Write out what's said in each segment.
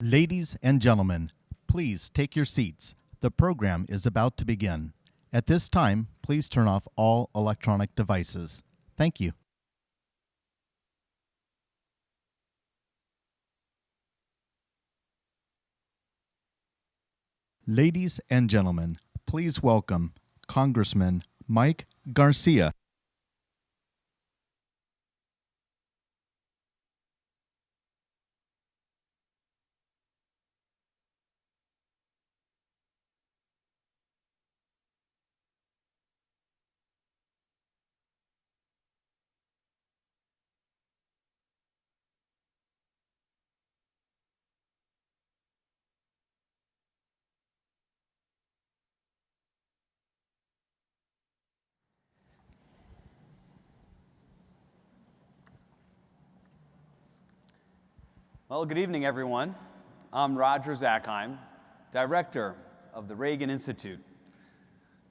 Ladies and gentlemen, please take your seats. The program is about to begin. At this time, please turn off all electronic devices. Thank you. Ladies and gentlemen, please welcome Congressman Mike Garcia. Well, good evening, everyone. I'm Roger Zakheim, Director of the Reagan Institute.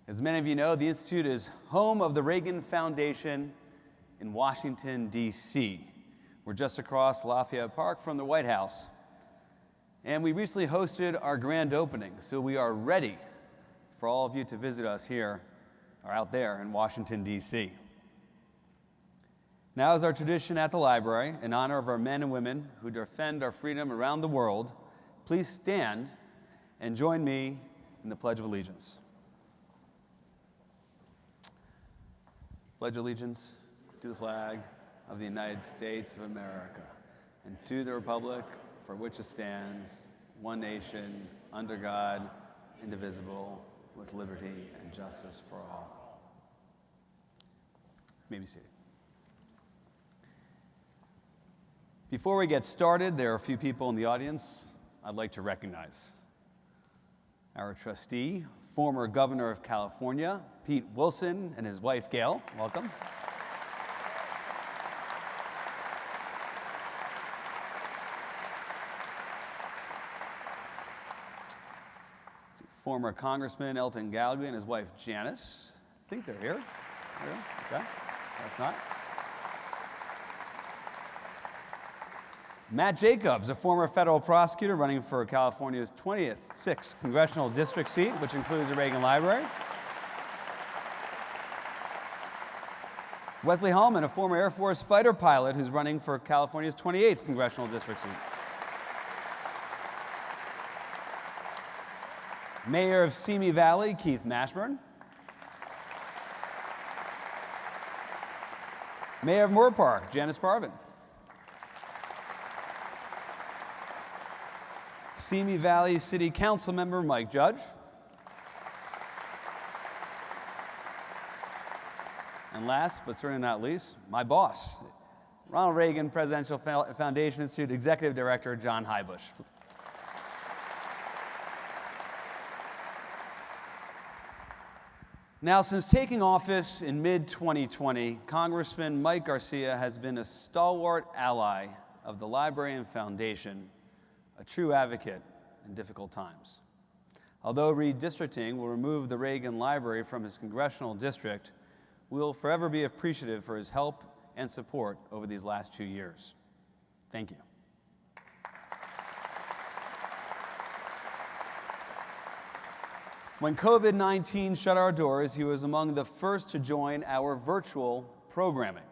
As many of you know, the Institute is home of the Reagan Foundation in Washington, D.C. We're just across Lafayette Park from the White House. And we recently hosted our grand opening, so we are ready for all of you to visit us here or out there in Washington, D.C. Now, as our tradition at the library, in honor of our men and women who defend our freedom around the world, please stand and join me in the Pledge of Allegiance. Pledge allegiance to the flag of the United States of America and to the republic for which it stands, one nation, under God, indivisible, with liberty and justice for all. You may be seated. Before we get started, there are a few people in the audience I'd like to recognize. Our trustee, former Governor of California, Pete Wilson, and his wife, Gail. Welcome. Former Congressman Elton Gallagher and his wife, Janice. I think they're here. Okay. That's not. Matt Jacobs, a former federal prosecutor running for California's 26th congressional district seat, which includes the Reagan Library. Wesley Hallman, a former Air Force fighter pilot who's running for California's 28th congressional district seat. Mayor of Simi Valley, Keith Mashburn. Mayor of Moore Park, Janice Parvin. Simi Valley City Council member Mike Judge. And last, but certainly not least, my boss, Ronald Reagan Presidential Foundation Institute Executive Director John Hybush. Now, since taking office in mid-2020, Congressman Mike Garcia has been a stalwart ally of the Library and Foundation, a true advocate in difficult times. Although redistricting will remove the Reagan Library from his congressional district, we will forever be appreciative for his help and support over these last 2 years. Thank you. When COVID-19 shut our doors, he was among the first to join our virtual programming.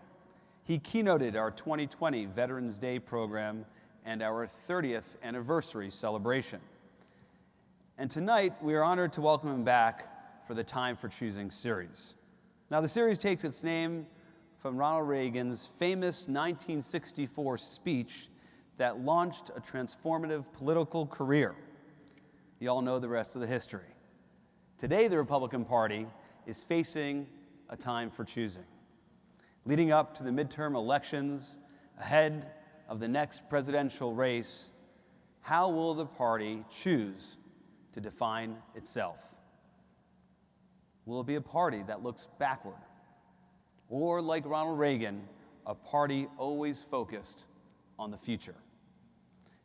He keynoted our 2020 Veterans Day program and our 30th anniversary celebration. And tonight, we are honored to welcome him back for the Time for Choosing series. Now, the series takes its name from Ronald Reagan's famous 1964 speech that launched a transformative political career. You all know the rest of the history. Today, the Republican Party is facing a time for choosing. Leading up to the midterm elections, ahead of the next presidential race, how will the party choose to define itself? Will it be a party that looks backward? Or, like Ronald Reagan, a party always focused on the future?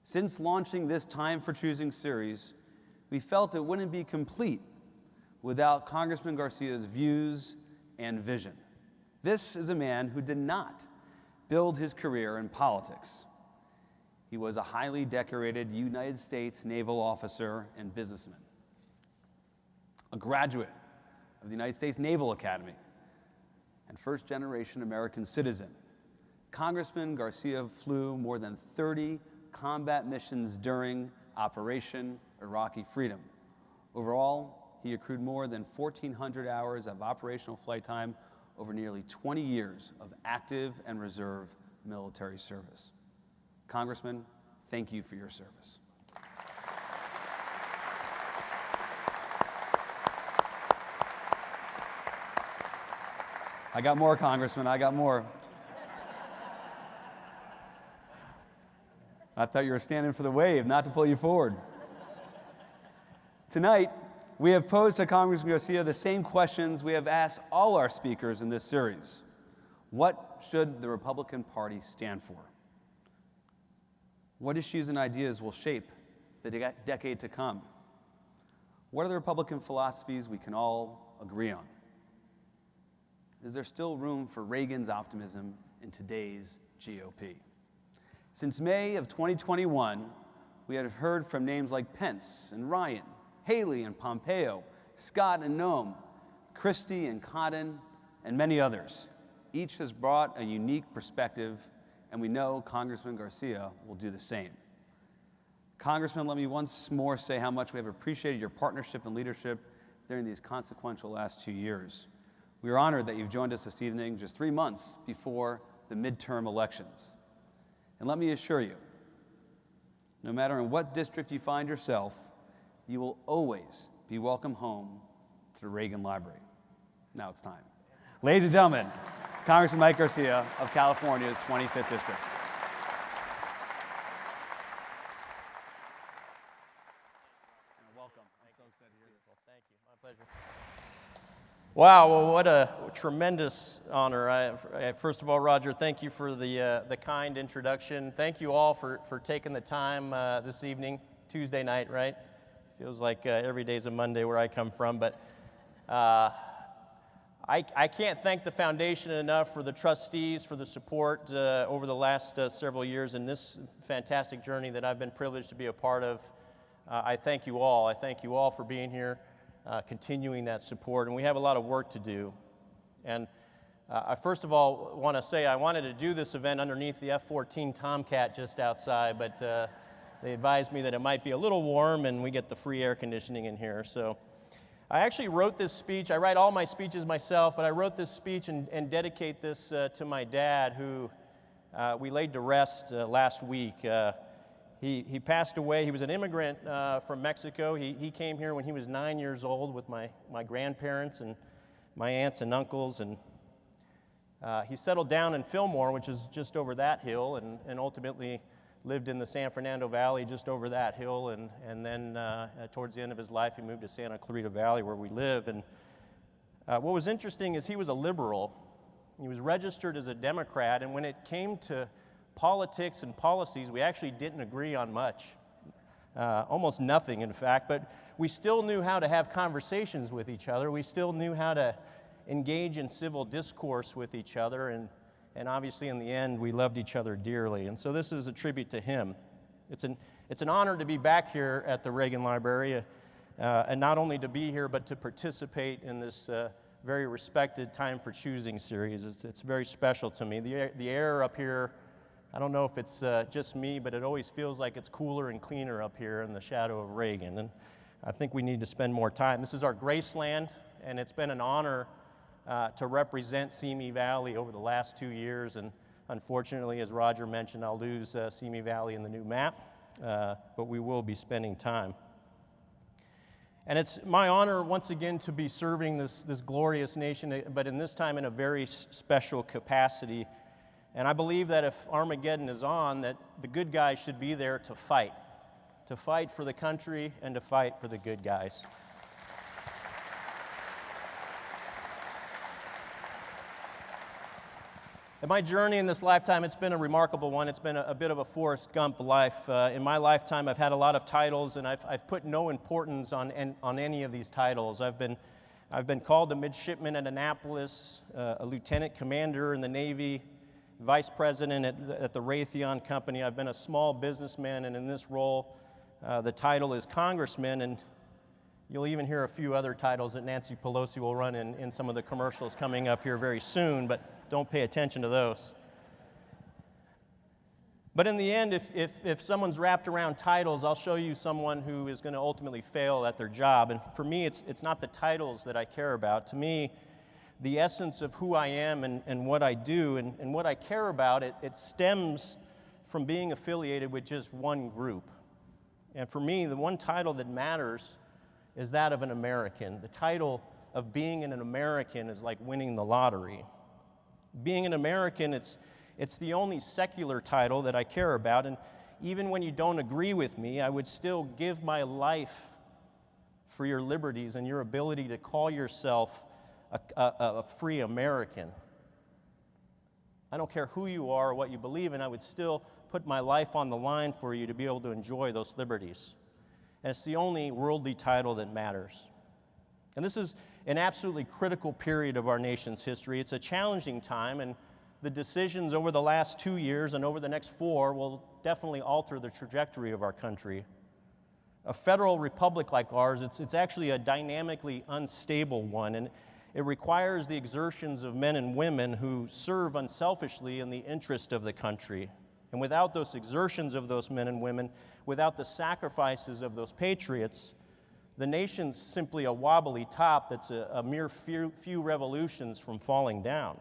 Since launching this Time for Choosing series, we felt it wouldn't be complete without Congressman Garcia's views and vision. This is a man who did not build his career in politics. He was a highly decorated United States Naval Officer and businessman, a graduate of the United States Naval Academy, and first-generation American citizen. Congressman Garcia flew more than 30 combat missions during Operation Iraqi Freedom. Overall, he accrued more than 1,400 hours of operational flight time over nearly 20 years of active and reserve military service. Congressman, thank you for your service. I got more, Congressman, I got more. I thought you were standing for the wave, not to pull you forward. Tonight, we have posed to Congressman Garcia the same questions we have asked all our speakers in this series. What should the Republican Party stand for? What issues and ideas will shape the decade to come? What are the Republican philosophies we can all agree on? Is there still room for Reagan's optimism in today's GOP? Since May of 2021, we have heard from names like Pence and Ryan, Haley and Pompeo, Scott and Noem, Christie and Cotton, and many others. Each has brought a unique perspective, and we know Congressman Garcia will do the same. Congressman, let me once more say how much we have appreciated your partnership and leadership during these consequential last 2 years. We are honored that you've joined us this evening just 3 months before the midterm elections. And let me assure you, no matter in what district you find yourself, you will always be welcome home to the Reagan Library. Now it's time. Ladies and gentlemen, Congressman Mike Garcia of California's 25th District. Welcome. I'm so excited to hear this. Thank you. My pleasure. Wow, well, what a tremendous honor. First of all, Roger, thank you for the kind introduction. Thank you all for taking the time this evening, Tuesday night, right? Feels like every day's a Monday where I come from, but I can't thank the foundation enough for the trustees, for the support over the last several years in this fantastic journey that I've been privileged to be a part of. I thank you all. I thank you all for being here. Continuing that support, and we have a lot of work to do. And I first of all want to say I wanted to do this event underneath the F-14 Tomcat just outside, but they advised me that it might be a little warm and we get the free air conditioning in here. So I actually wrote this speech. I write all my speeches myself, but I wrote this speech and dedicate this to my dad, who we laid to rest last week. He passed away. He was an immigrant from Mexico. He came here when he was 9 years old with my grandparents and my aunts and uncles, and he settled down in Fillmore, which is just over that hill, and ultimately lived in the San Fernando Valley just over that hill, and then towards the end of his life he moved to Santa Clarita Valley where we live. And what was interesting is he was a liberal. He was registered as a Democrat, and when it came to politics and policies, we actually didn't agree on much, almost nothing in fact, but we still knew how to have conversations with each other. We still knew how to engage in civil discourse with each other, and obviously in the end we loved each other dearly. And so this is a tribute to him. It's an honor to be back here at the Reagan Library, and not only to be here but to participate in this very respected Time for Choosing series. It's very special to me. The air up here, I don't know if it's just me, but it always feels like it's cooler and cleaner up here in the shadow of Reagan, and I think we need to spend more time. This is our Graceland, and it's been an honor to represent Simi Valley over the last 2 years, and unfortunately, as Roger mentioned, I'll lose Simi Valley in the new map, but we will be spending time. And it's my honor once again to be serving this glorious nation, but in this time in a very special capacity. And I believe that if Armageddon is on, that the good guys should be there to fight for the country and to fight for the good guys. In my journey in this lifetime, it's been a remarkable one. It's been a bit of a Forrest Gump life. In my lifetime, I've had a lot of titles, and I've put no importance on any of these titles. I've been called a midshipman at Annapolis, a lieutenant commander in the Navy, vice president at the Raytheon Company. I've been a small businessman, and in this role, the title is Congressman, and you'll even hear a few other titles that Nancy Pelosi will run in some of the commercials coming up here very soon, but don't pay attention to those. But in the end, if someone's wrapped around titles, I'll show you someone who is going to ultimately fail at their job. And for me, it's not the titles that I care about. To me, the essence of who I am and what I do and what I care about, it stems from being affiliated with just one group. And for me, the one title that matters is that of an American. The title of being an American is like winning the lottery. Being an American, it's the only secular title that I care about, and even when you don't agree with me, I would still give my life for your liberties and your ability to call yourself a free American. I don't care who you are or what you believe in, I would still put my life on the line for you to be able to enjoy those liberties. And it's the only worldly title that matters. And this is an absolutely critical period of our nation's history. It's a challenging time, and the decisions over the last 2 years and over the next 4 will definitely alter the trajectory of our country. A federal republic like ours, it's actually a dynamically unstable one, and it requires the exertions of men and women who serve unselfishly in the interest of the country. And without those exertions of those men and women, without the sacrifices of those patriots, the nation's simply a wobbly top that's a mere few revolutions from falling down.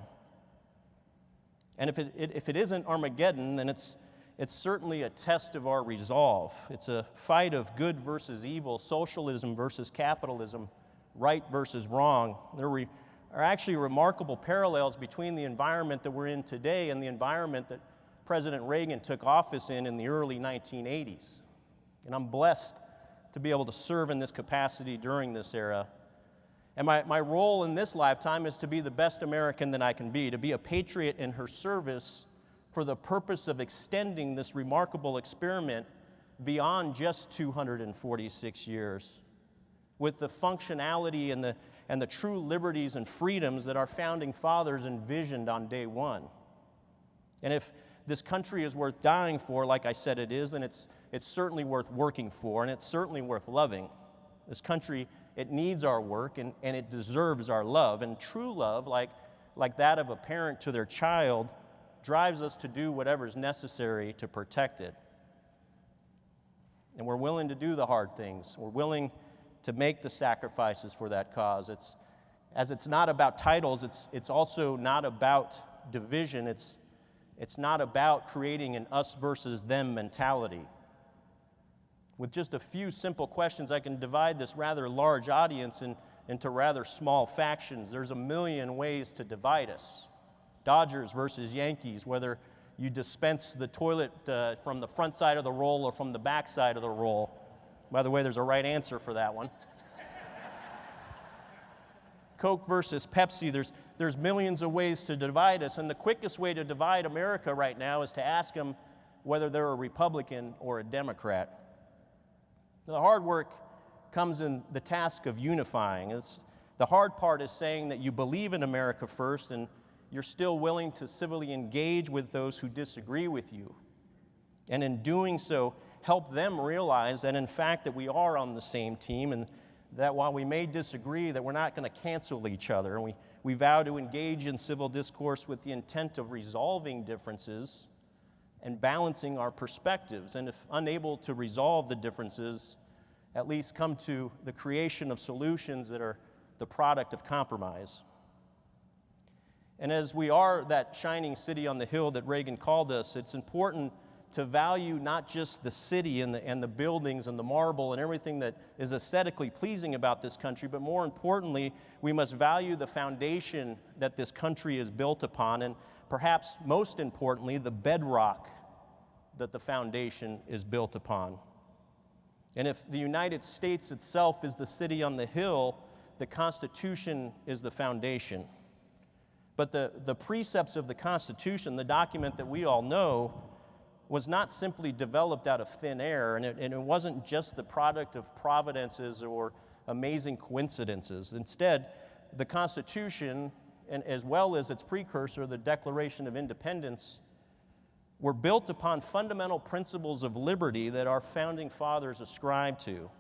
And if it isn't Armageddon, then it's certainly a test of our resolve. It's a fight of good versus evil, socialism versus capitalism, right versus wrong. There are actually remarkable parallels between the environment that we're in today and the environment that President Reagan took office in the early 1980s. And I'm blessed to be able to serve in this capacity during this era. And my role in this lifetime is to be the best American that I can be, to be a patriot in her service for the purpose of extending this remarkable experiment beyond just 246 years, with the functionality and the true liberties and freedoms that our founding fathers envisioned on day one. And if this country is worth dying for, like I said it is, then it's certainly worth working for, and it's certainly worth loving. This country, it needs our work, and it deserves our love. And true love, like that of a parent to their child, drives us to do whatever is necessary to protect it. And we're willing to do the hard things. We're willing to make the sacrifices for that cause. It's not about titles, it's also not about division. It's not about creating an us versus them mentality. With just a few simple questions, I can divide this rather large audience into rather small factions. There's a million ways to divide us. Dodgers versus Yankees, whether you dispense the toilet from the front side of the roll or from the back side of the roll. By the way, there's a right answer for that one. Coke versus Pepsi, there's millions of ways to divide us, and the quickest way to divide America right now is to ask them whether they're a Republican or a Democrat. The hard work comes in the task of unifying. The hard part is saying that you believe in America first and you're still willing to civilly engage with those who disagree with you. And in doing so, help them realize that in fact that we are on the same team, and that while we may disagree, that we're not going to cancel each other. And we vow to engage in civil discourse with the intent of resolving differences and balancing our perspectives. And if unable to resolve the differences, at least come to the creation of solutions that are the product of compromise. And as we are that shining city on the hill that Reagan called us, it's important to value not just the city and the buildings and the marble and everything that is aesthetically pleasing about this country, but more importantly, we must value the foundation that this country is built upon, and perhaps most importantly, the bedrock that the foundation is built upon. And if the United States itself is the city on the hill, the Constitution is the foundation. But the precepts of the Constitution, the document that we all know, was not simply developed out of thin air, and it wasn't just the product of providences or amazing coincidences. Instead, the Constitution and as well as its precursor, the Declaration of Independence, were built upon fundamental principles of liberty that our founding fathers ascribed to.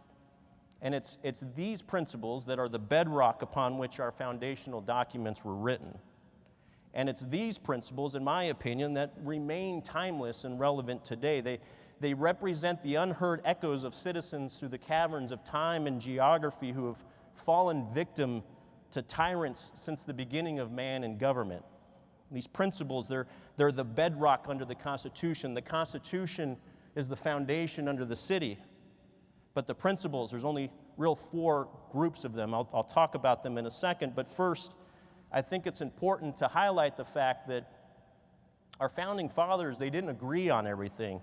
And it's these principles that are the bedrock upon which our foundational documents were written. And it's these principles, in my opinion, that remain timeless and relevant today. They represent the unheard echoes of citizens through the caverns of time and geography who have fallen victim to tyrants since the beginning of man and government. These principles, they're the bedrock under the Constitution. The Constitution is the foundation under the city. But the principles, there's only real 4 groups of them. I'll talk about them in a second. But first, I think it's important to highlight the fact that our founding fathers, they didn't agree on everything.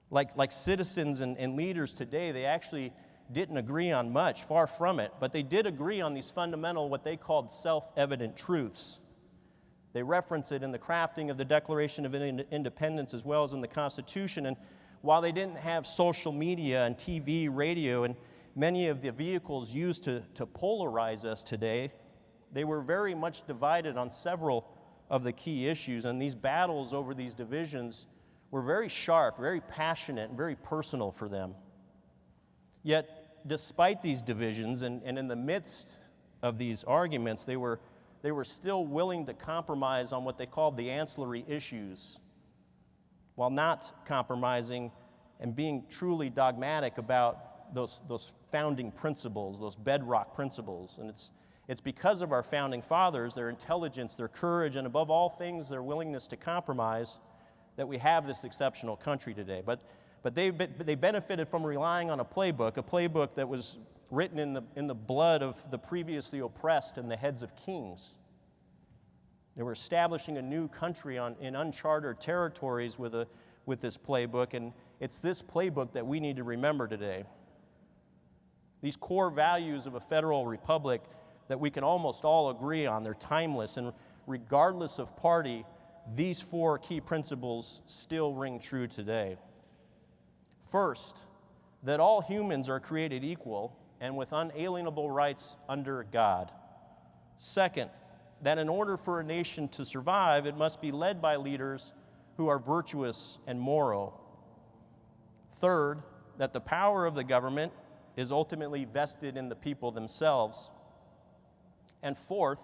Like citizens and leaders today, they actually didn't agree on much, far from it. But they did agree on these fundamental, what they called self-evident truths. They reference it in the crafting of the Declaration of Independence as well as in the Constitution. And while they didn't have social media and TV, radio, and many of the vehicles used to polarize us today, they were very much divided on several of the key issues. And these battles over these divisions were very sharp, very passionate, and very personal for them. Yet, despite these divisions and in the midst of these arguments, they were still willing to compromise on what they called the ancillary issues, while not compromising and being truly dogmatic about those founding principles, those bedrock principles. And it's because of our founding fathers, their intelligence, their courage, and above all things, their willingness to compromise, that we have this exceptional country today. But they benefited from relying on a playbook that was written in the blood of the previously oppressed and the heads of kings. They were establishing a new country in uncharted territories with this playbook, and it's this playbook that we need to remember today. These core values of a federal republic that we can almost all agree on, they're timeless, and regardless of party, these 4 key principles still ring true today. First, that all humans are created equal and with unalienable rights under God. Second, that in order for a nation to survive, it must be led by leaders who are virtuous and moral. Third, that the power of the government is ultimately vested in the people themselves. And fourth,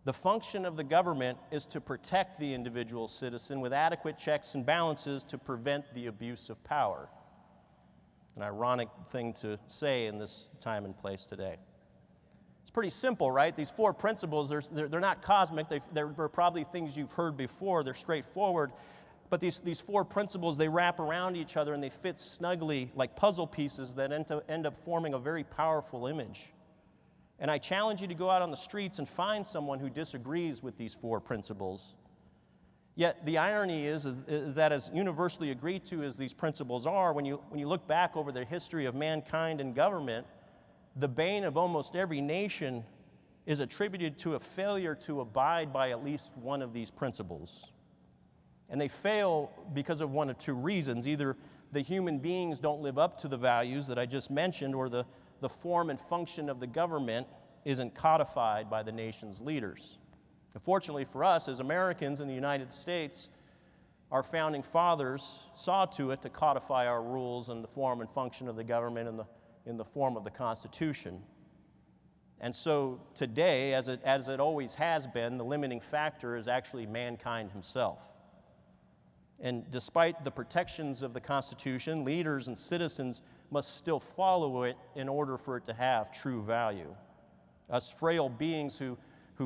the function of the government is to protect the individual citizen with adequate checks and balances to prevent the abuse of power. An ironic thing to say in this time and place today. It's pretty simple, right? These 4 principles, they're not cosmic. They're probably things you've heard before. They're straightforward. But these 4 principles, they wrap around each other and they fit snugly like puzzle pieces that end up forming a very powerful image. And I challenge you to go out on the streets and find someone who disagrees with these 4 principles. Yet the irony is that as universally agreed to as these principles are, when you look back over the history of mankind and government, the bane of almost every nation is attributed to a failure to abide by at least one of these principles. And they fail because of one of 2 reasons. Either the human beings don't live up to the values that I just mentioned, or the form and function of the government isn't codified by the nation's leaders. Fortunately for us, as Americans in the United States, our founding fathers saw to it to codify our rules and the form and function of the government in the form of the Constitution. And so today, as it always has been, the limiting factor is actually mankind himself. And despite the protections of the Constitution, leaders and citizens must still follow it in order for it to have true value. Us frail beings who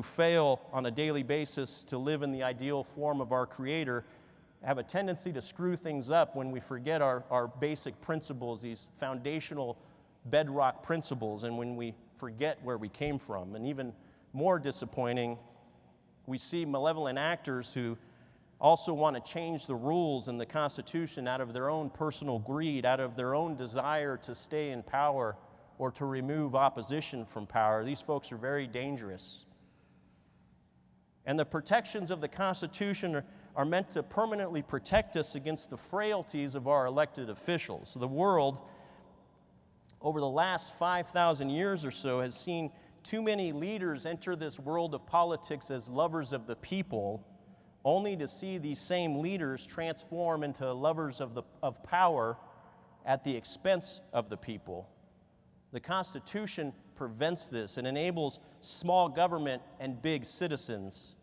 fail on a daily basis to live in the ideal form of our Creator have a tendency to screw things up when we forget our basic principles, these foundational bedrock principles, and when we forget where we came from. And even more disappointing, we see malevolent actors who also want to change the rules in the Constitution out of their own personal greed, out of their own desire to stay in power or to remove opposition from power. These folks are very dangerous. And the protections of the Constitution are meant to permanently protect us against the frailties of our elected officials. The world, over the last 5,000 years or so, has seen too many leaders enter this world of politics as lovers of the people, only to see these same leaders transform into lovers of power at the expense of the people. The Constitution prevents this and enables small government and big citizens.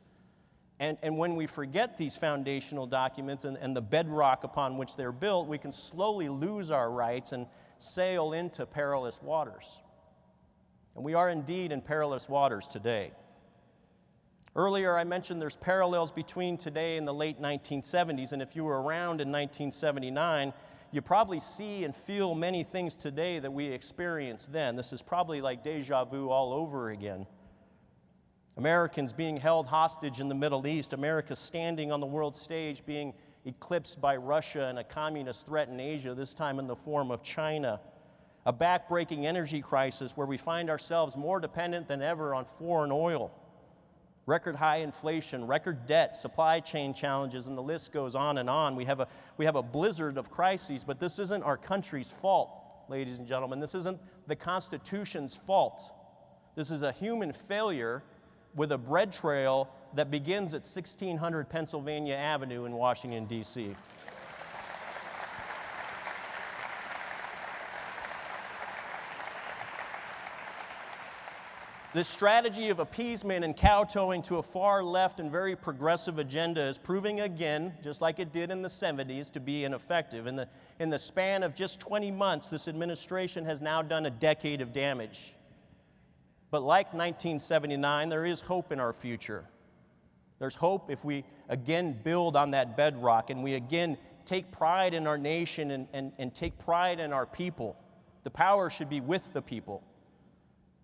And when we forget these foundational documents and the bedrock upon which they're built, we can slowly lose our rights and sail into perilous waters. And we are indeed in perilous waters today. Earlier, I mentioned there's parallels between today and the late 1970s, and if you were around in 1979, you probably see and feel many things today that we experienced then. This is probably like deja vu all over again. Americans being held hostage in the Middle East, America standing on the world stage being eclipsed by Russia and a communist threat in Asia, this time in the form of China. A back-breaking energy crisis where we find ourselves more dependent than ever on foreign oil. Record high inflation, record debt, supply chain challenges, and the list goes on and on. We have a blizzard of crises, but this isn't our country's fault, ladies and gentlemen. This isn't the Constitution's fault. This is a human failure with a bread trail that begins at 1600 Pennsylvania Avenue in Washington, D.C. This strategy of appeasement and kowtowing to a far left and very progressive agenda is proving again, just like it did in the 70s, to be ineffective. In the span of just 20 months, this administration has now done a decade of damage. But like 1979, there is hope in our future. There's hope if we again build on that bedrock and we again take pride in our nation and take pride in our people. The power should be with the people.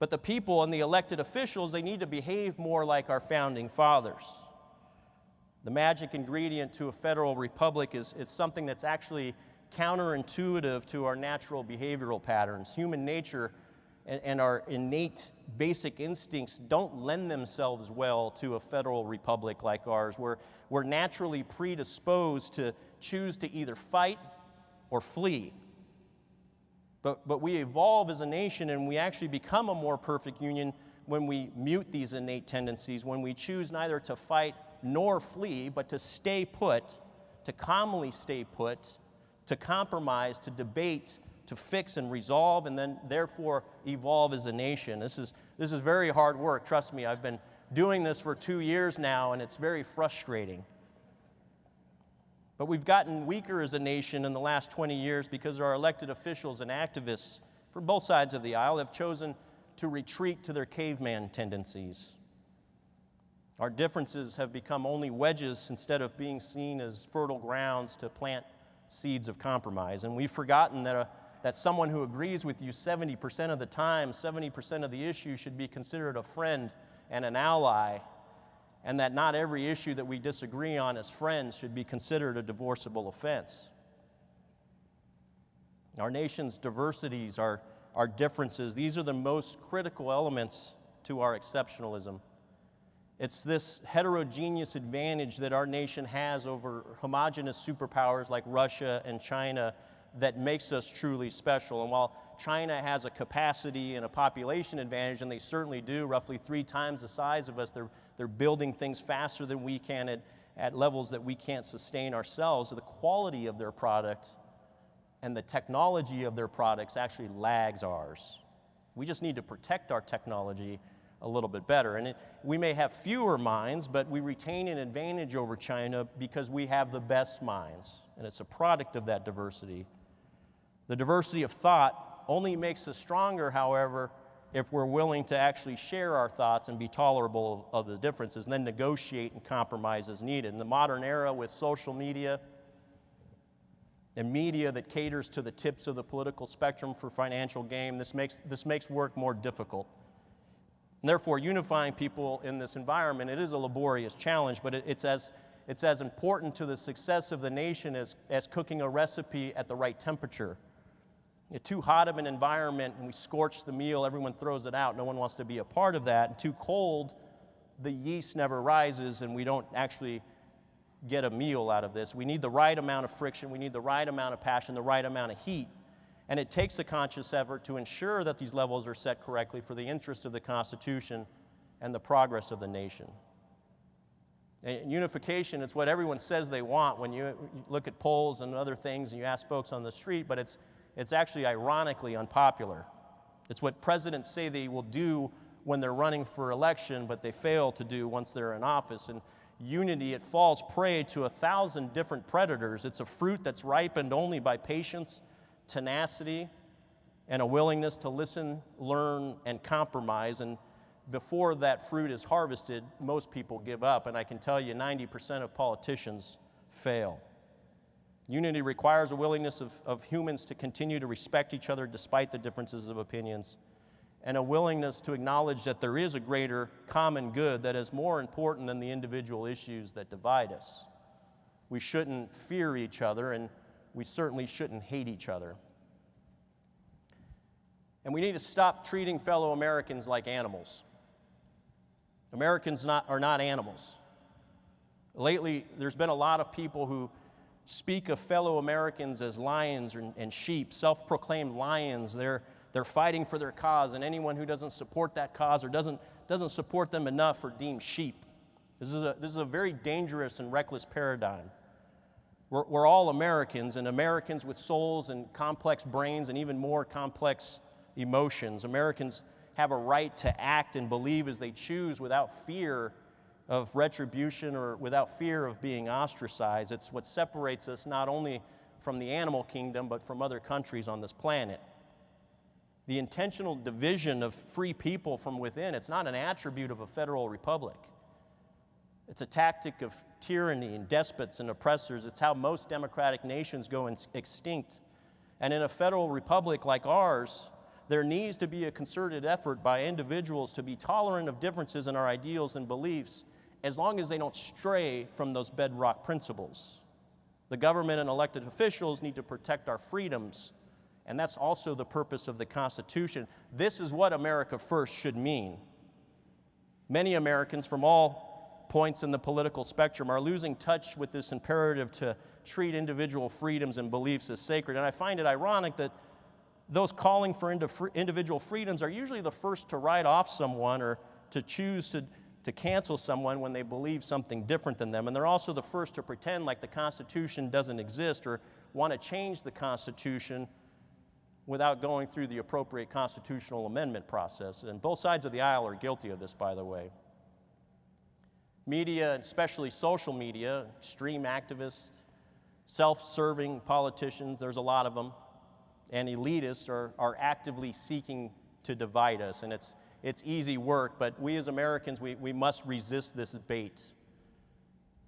But the people and the elected officials, they need to behave more like our founding fathers. The magic ingredient to a federal republic is something that's actually counterintuitive to our natural behavioral patterns. Human nature and our innate basic instincts don't lend themselves well to a federal republic like ours. We're naturally predisposed to choose to either fight or flee. But we evolve as a nation and we actually become a more perfect union when we mute these innate tendencies, when we choose neither to fight nor flee, but to stay put, to calmly stay put, to compromise, to debate, to fix and resolve, and then therefore evolve as a nation. This is very hard work. Trust me, I've been doing this for 2 years now, and it's very frustrating. But we've gotten weaker as a nation in the last 20 years because our elected officials and activists for both sides of the aisle have chosen to retreat to their caveman tendencies. Our differences have become only wedges instead of being seen as fertile grounds to plant seeds of compromise. And we've forgotten that someone who agrees with you 70% of the time, 70% of the issue should be considered a friend and an ally, and that not every issue that we disagree on as friends should be considered a divorceable offense. Our nation's diversities, our differences, these are the most critical elements to our exceptionalism. It's this heterogeneous advantage that our nation has over homogeneous superpowers like Russia and China that makes us truly special. And while China has a capacity and a population advantage, and they certainly do, roughly 3 times the size of us, they're building things faster than we can at levels that we can't sustain ourselves. So the quality of their product and the technology of their products actually lags ours. We just need to protect our technology a little bit better. And we may have fewer minds, but we retain an advantage over China because we have the best minds, and it's a product of that diversity. The diversity of thought only makes us stronger, however, if we're willing to actually share our thoughts and be tolerable of the differences, and then negotiate and compromise as needed. In the modern era with social media and media that caters to the tips of the political spectrum for financial gain, this makes work more difficult. And therefore, unifying people in this environment, it is a laborious challenge, but it's as important to the success of the nation as cooking a recipe at the right temperature. Too hot of an environment and we scorch the meal, everyone throws it out. No one wants to be a part of that. And too cold, the yeast never rises and we don't actually get a meal out of this. We need the right amount of friction. We need the right amount of passion, the right amount of heat. And it takes a conscious effort to ensure that these levels are set correctly for the interest of the Constitution and the progress of the nation. And unification, it's what everyone says they want when you look at polls and other things and you ask folks on the street, but it's actually ironically unpopular. It's what presidents say they will do when they're running for election, but they fail to do once they're in office. And unity, it falls prey to 1,000 different predators. It's a fruit that's ripened only by patience, tenacity, and a willingness to listen, learn, and compromise. And before that fruit is harvested, most people give up. And I can tell you 90% of politicians fail. Unity requires a willingness of humans to continue to respect each other despite the differences of opinions, and a willingness to acknowledge that there is a greater common good that is more important than the individual issues that divide us. We shouldn't fear each other, and we certainly shouldn't hate each other. And we need to stop treating fellow Americans like animals. Americans are not animals. Lately, there's been a lot of people who speak of fellow Americans as lions and sheep, self-proclaimed lions. They're fighting for their cause, and anyone who doesn't support that cause or doesn't support them enough are deemed sheep. This is a very dangerous and reckless paradigm. We're all Americans, and Americans with souls and complex brains and even more complex emotions. Americans have a right to act and believe as they choose without fear of retribution or without fear of being ostracized. It's what separates us not only from the animal kingdom, but from other countries on this planet. The intentional division of free people from within, it's not an attribute of a federal republic. It's a tactic of tyranny and despots and oppressors. It's how most democratic nations go extinct. And in a federal republic like ours, there needs to be a concerted effort by individuals to be tolerant of differences in our ideals and beliefs, as long as they don't stray from those bedrock principles. The government and elected officials need to protect our freedoms, and that's also the purpose of the Constitution. This is what America First should mean. Many Americans from all points in the political spectrum are losing touch with this imperative to treat individual freedoms and beliefs as sacred. And I find it ironic that those calling for individual freedoms are usually the first to write off someone or to choose to cancel someone when they believe something different than them. And they're also the first to pretend like the Constitution doesn't exist or want to change the Constitution without going through the appropriate constitutional amendment process. And both sides of the aisle are guilty of this, by the way. Media, especially social media, extreme activists, self-serving politicians, there's a lot of them, and elitists are actively seeking to divide us. And it's easy work, but we as Americans, we must resist this bait.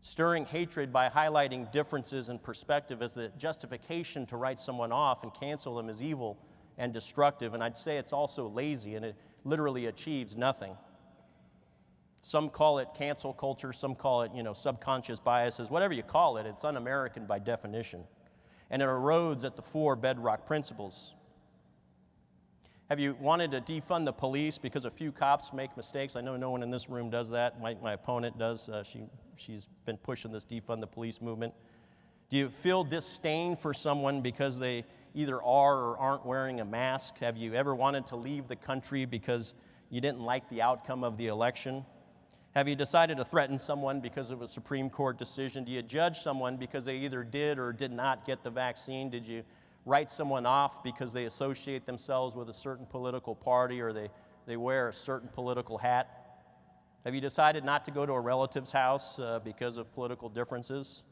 Stirring hatred by highlighting differences in perspective as the justification to write someone off and cancel them is evil and destructive. And I'd say it's also lazy, and it literally achieves nothing. Some call it cancel culture, some call it, subconscious biases. Whatever you call it, it's un-American by definition. And it erodes at the four bedrock principles. Have you wanted to defund the police because a few cops make mistakes? I know no one in this room does that. My opponent does. She's been pushing this defund the police movement. Do you feel disdain for someone because they either are or aren't wearing a mask? Have you ever wanted to leave the country because you didn't like the outcome of the election? Have you decided to threaten someone because of a Supreme Court decision? Do you judge someone because they either did or did not get the vaccine? Did you write someone off because they associate themselves with a certain political party or they wear a certain political hat? Have you decided not to go to a relative's house because of political differences?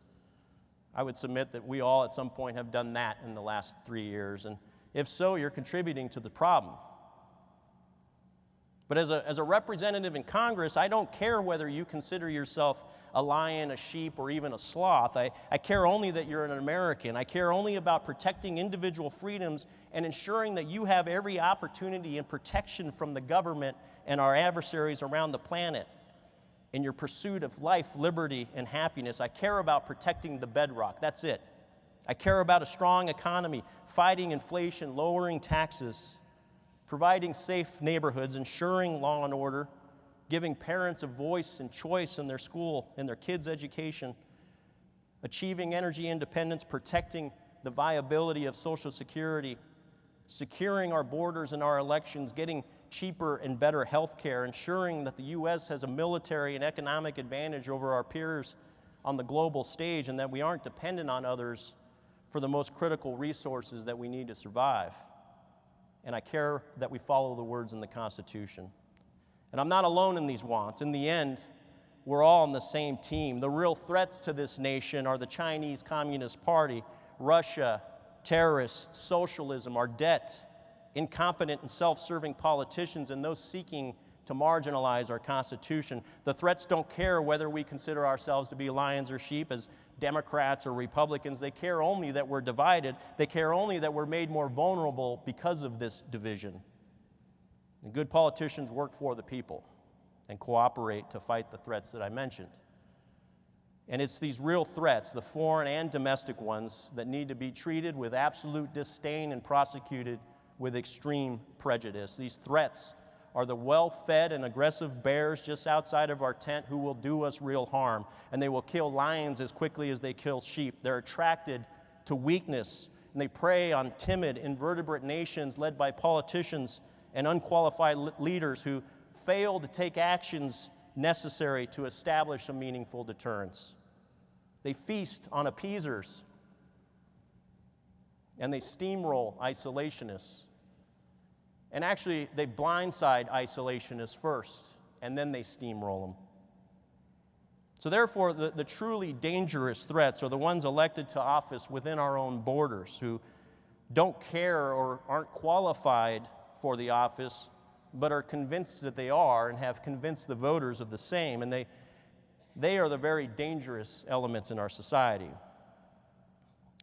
I would submit that we all at some point have done that in the last 3 years, and if so, you're contributing to the problem. But as a representative in Congress, I don't care whether you consider yourself a lion, a sheep, or even a sloth. I care only that you're an American. I care only about protecting individual freedoms and ensuring that you have every opportunity and protection from the government and our adversaries around the planet in your pursuit of life, liberty, and happiness. I care about protecting the bedrock. That's it. I care about a strong economy, fighting inflation, lowering taxes, providing safe neighborhoods, ensuring law and order, giving parents a voice and choice in their school, in their kids' education, achieving energy independence, protecting the viability of Social Security, securing our borders and our elections, getting cheaper and better health care, ensuring that the U.S. has a military and economic advantage over our peers on the global stage, and that we aren't dependent on others for the most critical resources that we need to survive. And I care that we follow the words in the Constitution. And I'm not alone in these wants. In the end, we're all on the same team. The real threats to this nation are the Chinese Communist Party, Russia, terrorists, socialism, our debt, incompetent and self-serving politicians, and those seeking to marginalize our Constitution. The threats don't care whether we consider ourselves to be lions or sheep, as Democrats or Republicans. They care only that we're divided. They care only that we're made more vulnerable because of this division. And good politicians work for the people and cooperate to fight the threats that I mentioned. And it's these real threats, the foreign and domestic ones, that need to be treated with absolute disdain and prosecuted with extreme prejudice. These threats are the well-fed and aggressive bears just outside of our tent who will do us real harm, and they will kill lions as quickly as they kill sheep. They're attracted to weakness, and they prey on timid, invertebrate nations led by politicians and unqualified leaders who fail to take actions necessary to establish a meaningful deterrence. They feast on appeasers, and they steamroll isolationists. And actually, they blindside isolationists first, and then they steamroll them. So therefore, the truly dangerous threats are the ones elected to office within our own borders, who don't care or aren't qualified for the office, but are convinced that they are and have convinced the voters of the same. And they are the very dangerous elements in our society.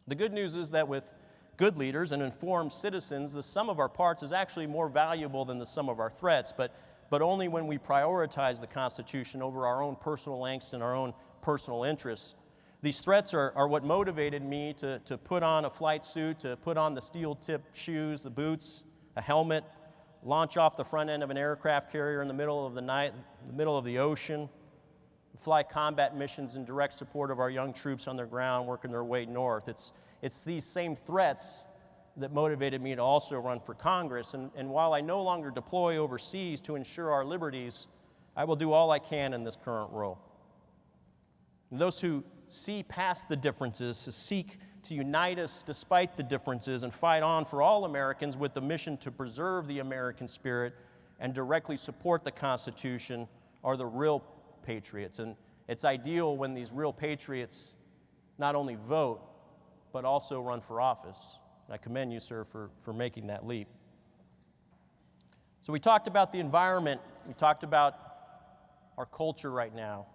The good news is that with good leaders and informed citizens, the sum of our parts is actually more valuable than the sum of our threats, but only when we prioritize the Constitution over our own personal angst and our own personal interests. These threats are what motivated me to put on a flight suit, to put on the steel-tipped shoes, the boots, a helmet, launch off the front end of an aircraft carrier in the middle of the night, in the middle of the ocean, fly combat missions in direct support of our young troops on their ground working their way north. It's these same threats that motivated me to also run for Congress. And while I no longer deploy overseas to ensure our liberties, I will do all I can in this current role. And those who see past the differences, to seek to unite us despite the differences and fight on for all Americans with the mission to preserve the American spirit and directly support the Constitution, are the real patriots. And it's ideal when these real patriots not only vote, but also run for office. I commend you, sir, for making that leap. So we talked about the environment. We talked about our culture right now.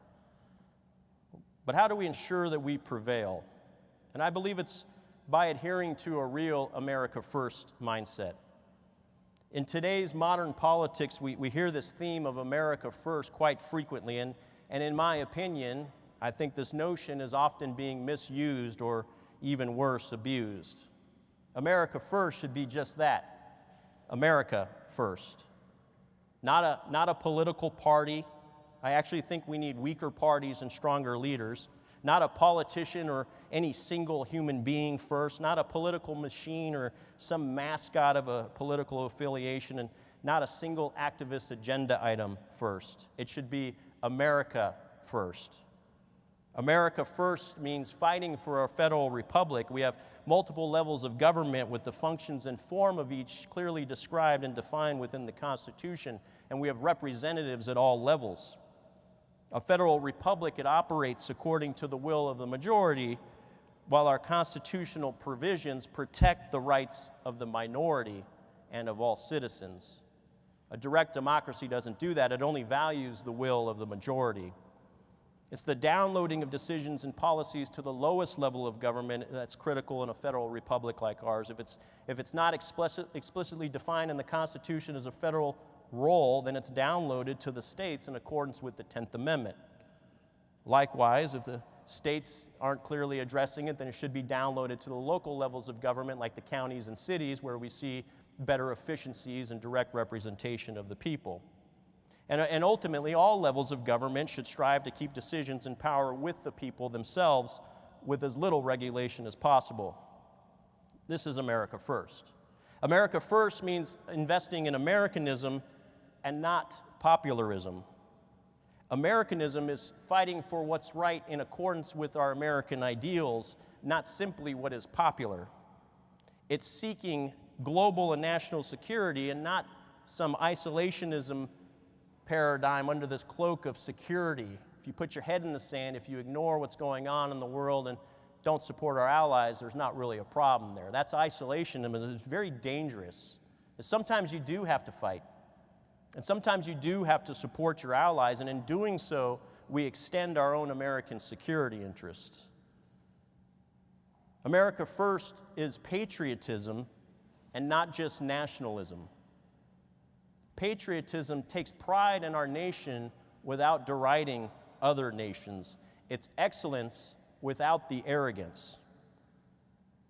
But how do we ensure that we prevail? And I believe it's by adhering to a real America First mindset. In today's modern politics, we hear this theme of America First quite frequently, and in my opinion, I think this notion is often being misused or even worse, abused. America First should be just that, America First. Not a political party. I actually think we need weaker parties and stronger leaders. Not a politician or any single human being first. Not a political machine or some mascot of a political affiliation, and not a single activist agenda item first. It should be America First. America First means fighting for a federal republic. We have multiple levels of government with the functions and form of each clearly described and defined within the Constitution, and we have representatives at all levels. A federal republic, it operates according to the will of the majority, while our constitutional provisions protect the rights of the minority and of all citizens. A direct democracy doesn't do that. It only values the will of the majority. It's the downloading of decisions and policies to the lowest level of government that's critical in a federal republic like ours. If it's not explicitly defined in the Constitution as a federal role, then it's downloaded to the states in accordance with the 10th Amendment. Likewise, if the states aren't clearly addressing it, then it should be downloaded to the local levels of government like the counties and cities, where we see better efficiencies and direct representation of the people. And ultimately, all levels of government should strive to keep decisions and power with the people themselves with as little regulation as possible. This is America First. America First means investing in Americanism and not popularism. Americanism is fighting for what's right in accordance with our American ideals, not simply what is popular. It's seeking global and national security and not some isolationism paradigm under this cloak of security. If you put your head in the sand, if you ignore what's going on in the world and don't support our allies, there's not really a problem there. That's isolationism, and it's very dangerous. And sometimes you do have to fight. And sometimes you do have to support your allies, and in doing so, we extend our own American security interests. America First is patriotism and not just nationalism. Patriotism takes pride in our nation without deriding other nations. It's excellence without the arrogance.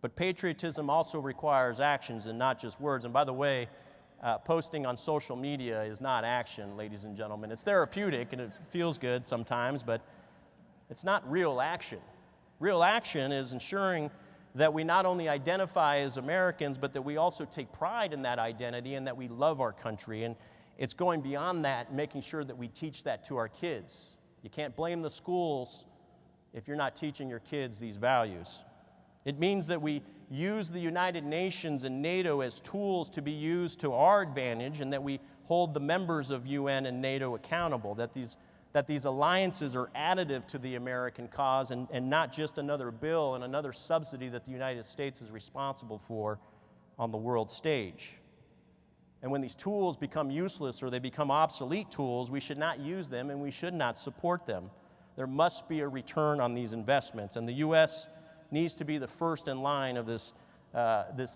But patriotism also requires actions and not just words. And by the way, posting on social media is not action, ladies and gentlemen. It's therapeutic and it feels good sometimes, but it's not real action. Real action is ensuring that we not only identify as Americans, but that we also take pride in that identity and that we love our country. And it's going beyond that, making sure that we teach that to our kids. You can't blame the schools if you're not teaching your kids these values. It means that we use the United Nations and NATO as tools to be used to our advantage, and that we hold the members of UN and NATO accountable, that these alliances are additive to the American cause and not just another bill and another subsidy that the United States is responsible for on the world stage. And when these tools become useless or they become obsolete tools, we should not use them and we should not support them. There must be a return on these investments, and the U.S. needs to be the first in line of this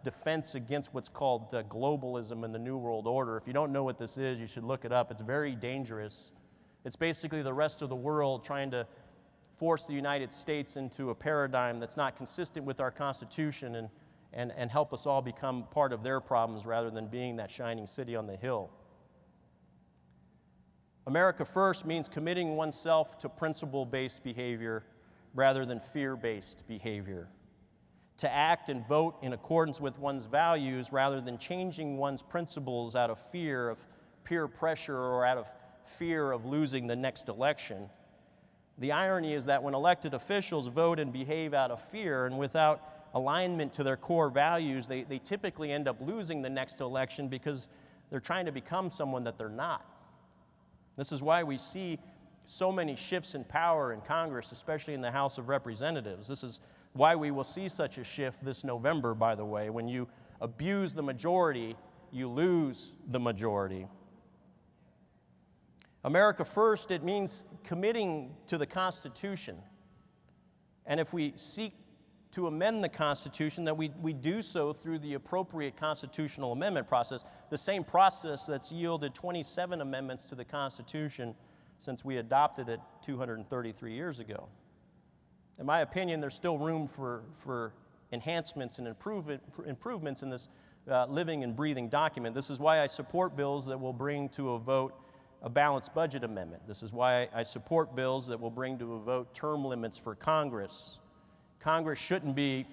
defense against what's called globalism and the New World Order. If you don't know what this is, you should look it up. It's very dangerous. It's basically the rest of the world trying to force the United States into a paradigm that's not consistent with our Constitution and help us all become part of their problems rather than being that shining city on the hill. America First means committing oneself to principle-based behavior rather than fear-based behavior. To act and vote in accordance with one's values rather than changing one's principles out of fear of peer pressure or out of fear of losing the next election. The irony is that when elected officials vote and behave out of fear and without alignment to their core values, they typically end up losing the next election because they're trying to become someone that they're not. This is why we see so many shifts in power in Congress, especially in the House of Representatives. This is why we will see such a shift this November, by the way. When you abuse the majority, you lose the majority. America First, it means committing to the Constitution. And if we seek to amend the Constitution, that we do so through the appropriate constitutional amendment process, the same process that's yielded 27 amendments to the Constitution since we adopted it 233 years ago. In my opinion, there's still room for enhancements and improvements in this living and breathing document. This is why I support bills that will bring to a vote a balanced budget amendment. This is why I support bills that will bring to a vote term limits for Congress. Congress shouldn't be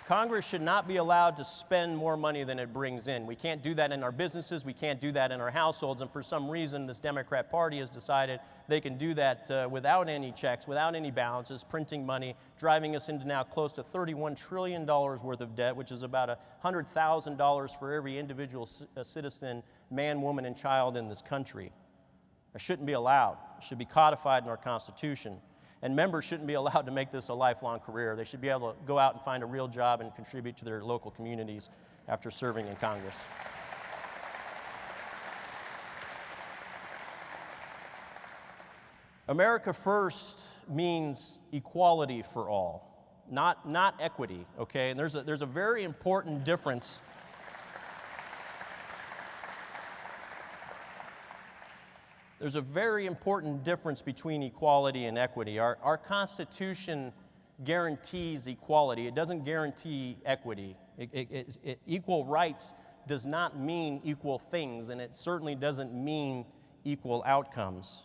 Congress should not be allowed to spend more money than it brings in. We can't do that in our businesses. We can't do that in our households. And for some reason, this Democrat Party has decided they can do that without any checks, without any balances, printing money, driving us into now close to $31 trillion worth of debt, which is about $100,000 for every individual citizen, man, woman, and child in this country. It shouldn't be allowed. It should be codified in our Constitution. And members shouldn't be allowed to make this a lifelong career. They should be able to go out and find a real job and contribute to their local communities after serving in Congress. America First means equality for all, not equity, okay? And there's a very important difference. There's a very important difference between equality and equity. Our Constitution guarantees equality. It doesn't guarantee equity. Equal rights does not mean equal things, and it certainly doesn't mean equal outcomes.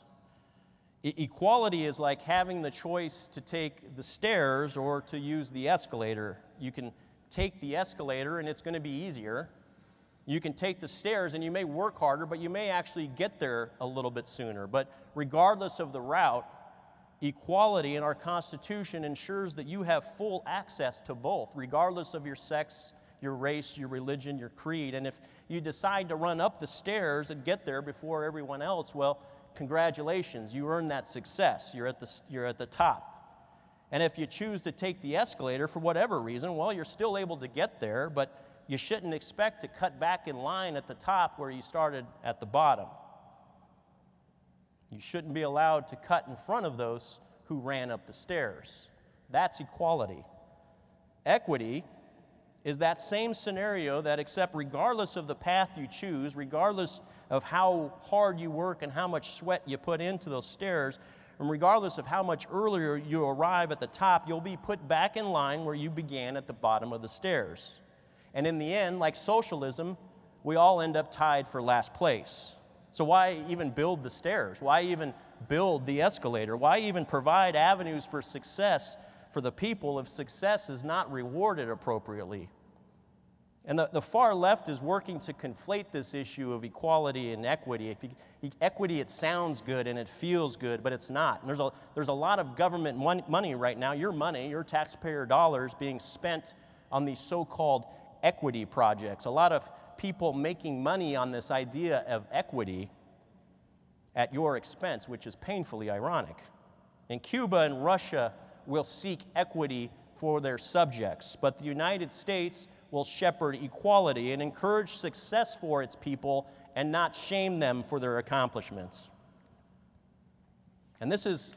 Equality is like having the choice to take the stairs or to use the escalator. You can take the escalator and it's going to be easier. You can take the stairs and you may work harder, but you may actually get there a little bit sooner. But regardless of the route, equality in our Constitution ensures that you have full access to both, regardless of your sex, your race, your religion, your creed. And if you decide to run up the stairs and get there before everyone else, well, congratulations, you earned that success. You're at the top. And if you choose to take the escalator for whatever reason, well, you're still able to get there, but you shouldn't expect to cut back in line at the top where you started at the bottom. You shouldn't be allowed to cut in front of those who ran up the stairs. That's equality. Equity is that same scenario that, except regardless of the path you choose, regardless of how hard you work and how much sweat you put into those stairs, and regardless of how much earlier you arrive at the top, you'll be put back in line where you began at the bottom of the stairs. And in the end, like socialism, we all end up tied for last place. So why even build the stairs? Why even build the escalator? Why even provide avenues for success for the people if success is not rewarded appropriately? And the far left is working to conflate this issue of equality and equity. Equity, it sounds good and it feels good, but it's not. And there's a lot of government money right now, your taxpayer dollars, being spent on these so-called equity projects. A lot of people making money on this idea of equity at your expense, which is painfully ironic. And Cuba and Russia will seek equity for their subjects, but the United States will shepherd equality and encourage success for its people and not shame them for their accomplishments. And this is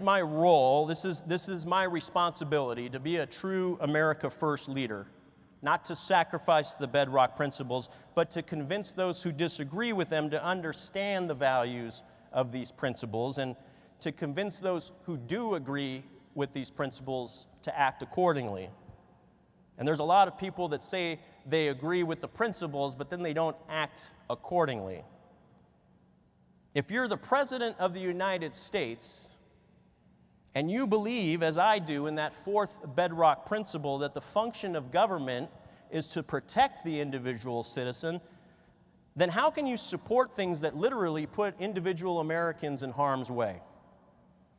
my role, this is my responsibility to be a true America First leader, not to sacrifice the bedrock principles, but to convince those who disagree with them to understand the values of these principles, and to convince those who do agree with these principles to act accordingly. And there's a lot of people that say they agree with the principles, but then they don't act accordingly. If you're the President of the United States, and you believe, as I do, in that fourth bedrock principle that the function of government is to protect the individual citizen, then how can you support things that literally put individual Americans in harm's way?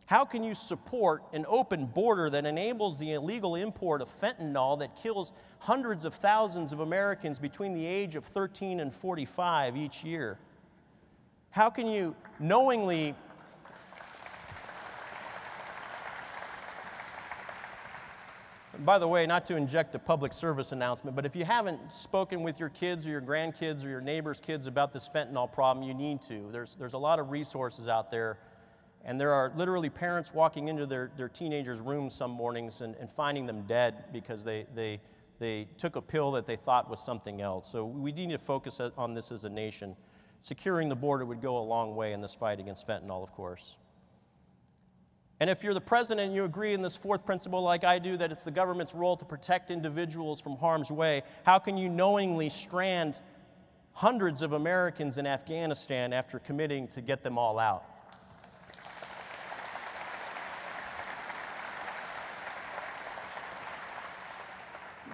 How can you support an open border that enables the illegal import of fentanyl that kills hundreds of thousands of Americans between the age of 13 and 45 each year? How can you knowingly By the way, not to inject a public service announcement, but if you haven't spoken with your kids or your grandkids or your neighbors' kids about this fentanyl problem, you need to. There's a lot of resources out there, and there are literally parents walking into their teenagers' rooms some mornings and finding them dead because they took a pill that they thought was something else. So we need to focus on this as a nation. Securing the border would go a long way in this fight against fentanyl, of course. And if you're the president and you agree in this fourth principle like I do, that it's the government's role to protect individuals from harm's way, how can you knowingly strand hundreds of Americans in Afghanistan after committing to get them all out?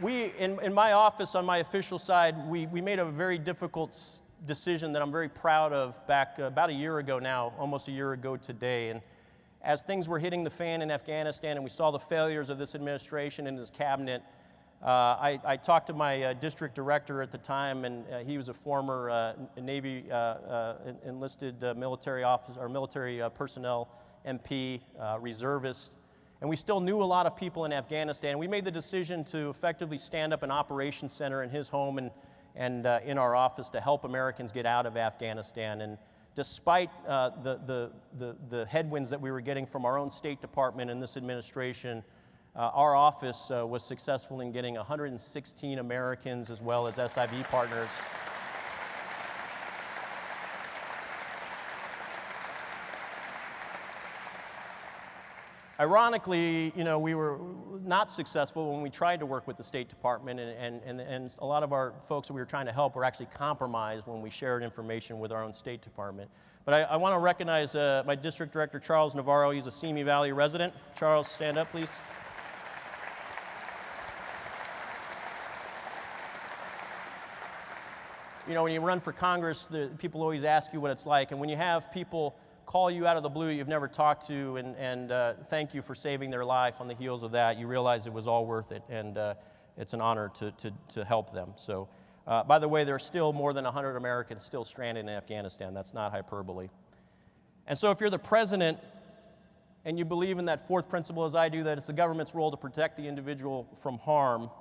In my office, on my official side, we made a very difficult decision that I'm very proud of back about a year ago now, almost a year ago today. And as things were hitting the fan in Afghanistan and we saw the failures of this administration and this cabinet, I talked to my district director at the time, and he was a former Navy enlisted military officer or military personnel MP, reservist. And we still knew a lot of people in Afghanistan. We made the decision to effectively stand up an operations center in his home and in our office to help Americans get out of Afghanistan. And despite the headwinds that we were getting from our own State Department and this administration, our office was successful in getting 116 Americans as well as SIV partners. Ironically, we were not successful when we tried to work with the State Department, and a lot of our folks that we were trying to help were actually compromised when we shared information with our own State Department. But I want to recognize my District Director, Charles Navarro. He's a Simi Valley resident. Charles, stand up, please. You know, when you run for Congress, people always ask you what it's like, and when you have people call you out of the blue you've never talked to and thank you for saving their life on the heels of that, you realize it was all worth it, and it's an honor to help them. So, by the way, there are still more than 100 Americans still stranded in Afghanistan. That's not hyperbole. And so if you're the president and you believe in that fourth principle, as I do, that it's the government's role to protect the individual from harm,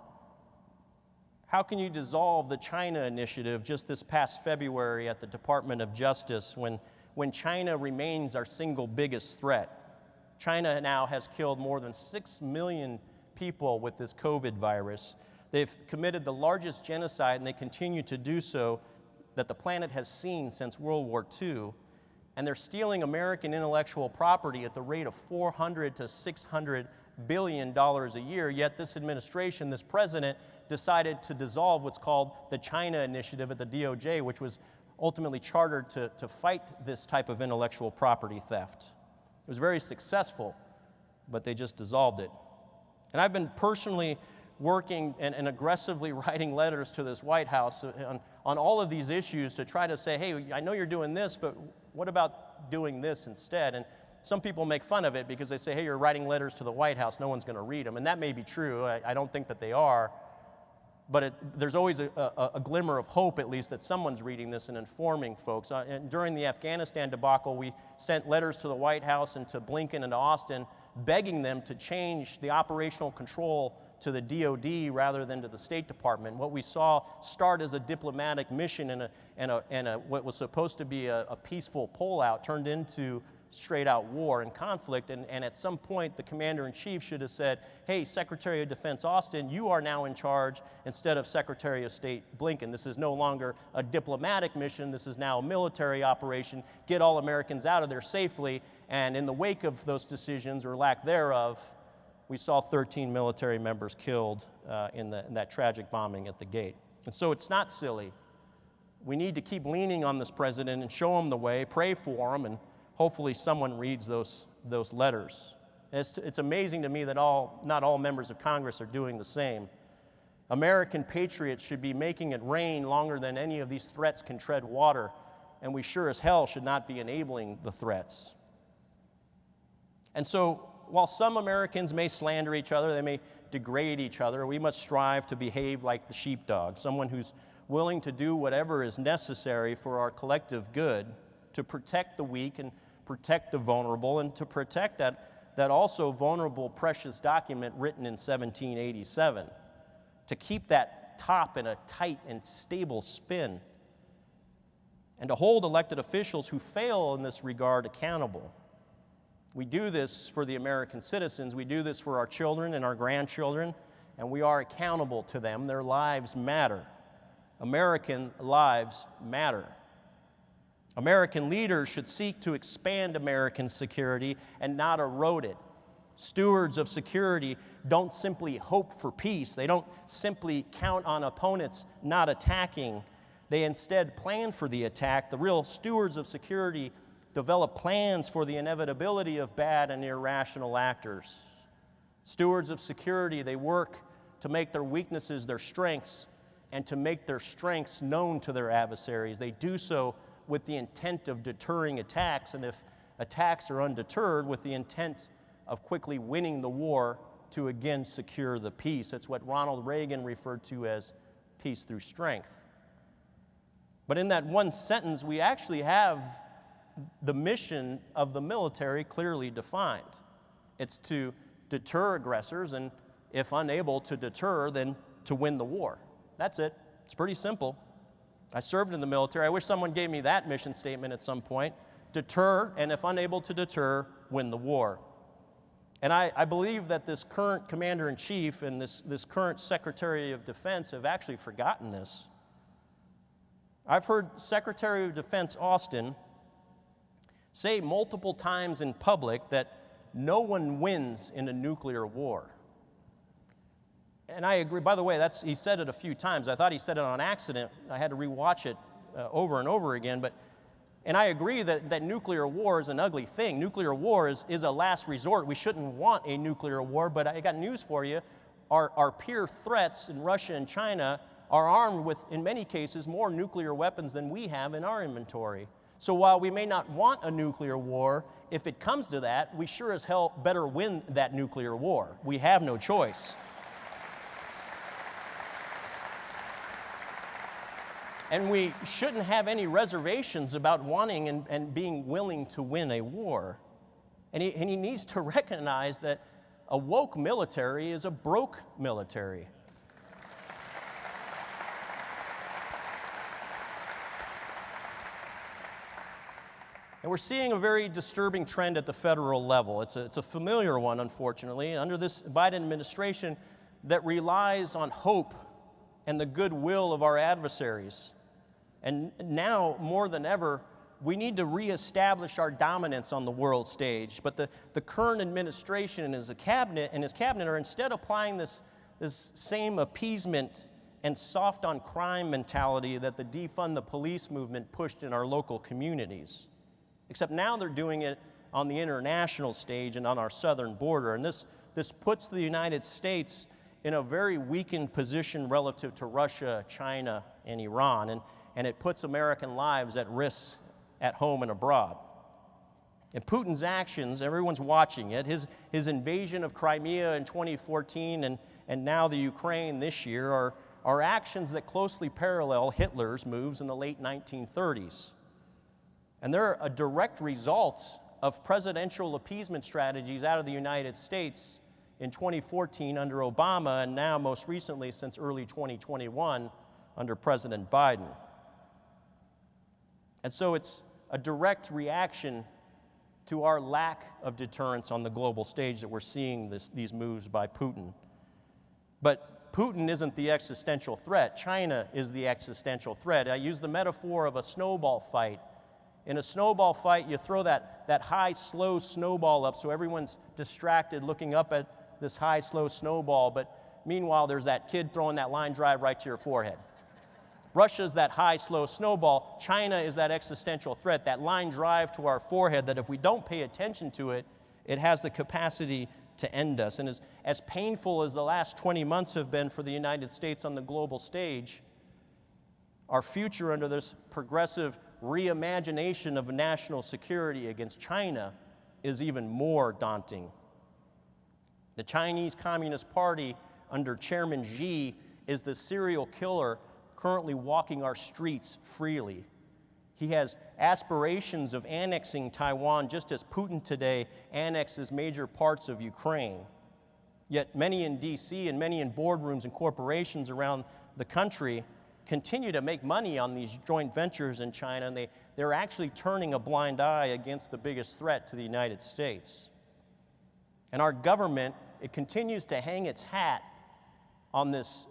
how can you dissolve the China initiative just this past February at the Department of Justice when China remains our single biggest threat? China now has killed more than 6 million people with this COVID virus. They've committed the largest genocide, and they continue to do so, that the planet has seen since World War II. And they're stealing American intellectual property at the rate of $400 to $600 billion a year, yet this administration, this president, decided to dissolve what's called the China Initiative at the DOJ, which was ultimately chartered to fight this type of intellectual property theft. It was very successful, but they just dissolved it. And I've been personally working and aggressively writing letters to this White House on all of these issues to try to say, hey, I know you're doing this, but what about doing this instead? And some people make fun of it because they say, hey, you're writing letters to the White House, no one's going to read them. And that may be true. I don't think that they are. But there's always a glimmer of hope, at least, that someone's reading this and informing folks. And during the Afghanistan debacle, we sent letters to the White House and to Blinken and to Austin, begging them to change the operational control to the DOD rather than to the State Department. What we saw start as a diplomatic mission and what was supposed to be a peaceful pullout turned into straight-out war and conflict, and at some point the commander-in-chief should have said, hey, Secretary of Defense Austin, you are now in charge instead of Secretary of State Blinken. This is no longer a diplomatic mission, this is now a military operation. Get all Americans out of there safely. And in the wake of those decisions, or lack thereof, we saw 13 military members killed in that tragic bombing at the gate. And so it's not silly. We need to keep leaning on this president and show him the way, pray for him, and hopefully someone reads those letters. It's amazing to me that not all members of Congress are doing the same. American patriots should be making it rain longer than any of these threats can tread water, and we sure as hell should not be enabling the threats. And so, while some Americans may slander each other, they may degrade each other, we must strive to behave like the sheepdog, someone who's willing to do whatever is necessary for our collective good, to protect the weak and protect the vulnerable, and to protect that also vulnerable, precious document written in 1787, to keep that top in a tight and stable spin, and to hold elected officials who fail in this regard accountable. We do this for the American citizens, we do this for our children and our grandchildren, and we are accountable to them. Their lives matter. American lives matter. American leaders should seek to expand American security and not erode it. Stewards of security don't simply hope for peace. They don't simply count on opponents not attacking. They instead plan for the attack. The real stewards of security develop plans for the inevitability of bad and irrational actors. Stewards of security, they work to make their weaknesses their strengths and to make their strengths known to their adversaries. They do so with the intent of deterring attacks, and if attacks are undeterred, with the intent of quickly winning the war to again secure the peace. That's what Ronald Reagan referred to as peace through strength. But in that one sentence, we actually have the mission of the military clearly defined. It's to deter aggressors, and if unable to deter, then to win the war. That's it. It's pretty simple. I served in the military. I wish someone gave me that mission statement at some point. Deter, and if unable to deter, win the war. And I believe that this current commander-in-chief and this current Secretary of Defense have actually forgotten this. I've heard Secretary of Defense Austin say multiple times in public that no one wins in a nuclear war. And I agree. By the way, he said it a few times. I thought he said it on accident. I had to rewatch it over and over again. And I agree that nuclear war is an ugly thing. Nuclear war is a last resort. We shouldn't want a nuclear war, but I got news for you. Our peer threats in Russia and China are armed with, in many cases, more nuclear weapons than we have in our inventory. So while we may not want a nuclear war, if it comes to that, we sure as hell better win that nuclear war. We have no choice. And we shouldn't have any reservations about wanting and being willing to win a war. And he needs to recognize that a woke military is a broke military. And we're seeing a very disturbing trend at the federal level. It's a familiar one, unfortunately, under this Biden administration that relies on hope and the goodwill of our adversaries. And now, more than ever, we need to reestablish our dominance on the world stage. But the current administration and his cabinet are instead applying this same appeasement and soft on crime mentality that the defund the police movement pushed in our local communities. Except now they're doing it on the international stage and on our southern border. And this puts the United States in a very weakened position relative to Russia, China, and Iran. And it puts American lives at risk at home and abroad. And Putin's actions, everyone's watching it, his invasion of Crimea in 2014 and now the Ukraine this year are actions that closely parallel Hitler's moves in the late 1930s. And they're a direct result of presidential appeasement strategies out of the United States in 2014 under Obama, and now most recently since early 2021 under President Biden. And so it's a direct reaction to our lack of deterrence on the global stage that we're seeing these moves by Putin. But Putin isn't the existential threat. China is the existential threat. I use the metaphor of a snowball fight. In a snowball fight, you throw that high, slow snowball up so everyone's distracted looking up at this high, slow snowball, but meanwhile, there's that kid throwing that line drive right to your forehead. Russia's that high, slow snowball. China is that existential threat, that line drive to our forehead that if we don't pay attention to it, it has the capacity to end us. And as painful as the last 20 months have been for the United States on the global stage, our future under this progressive reimagination of national security against China is even more daunting. The Chinese Communist Party under Chairman Xi is the serial killer currently walking our streets freely. He has aspirations of annexing Taiwan just as Putin today annexes major parts of Ukraine. Yet many in DC and many in boardrooms and corporations around the country continue to make money on these joint ventures in China, and they're actually turning a blind eye against the biggest threat to the United States. And our government, it continues to hang its hat on this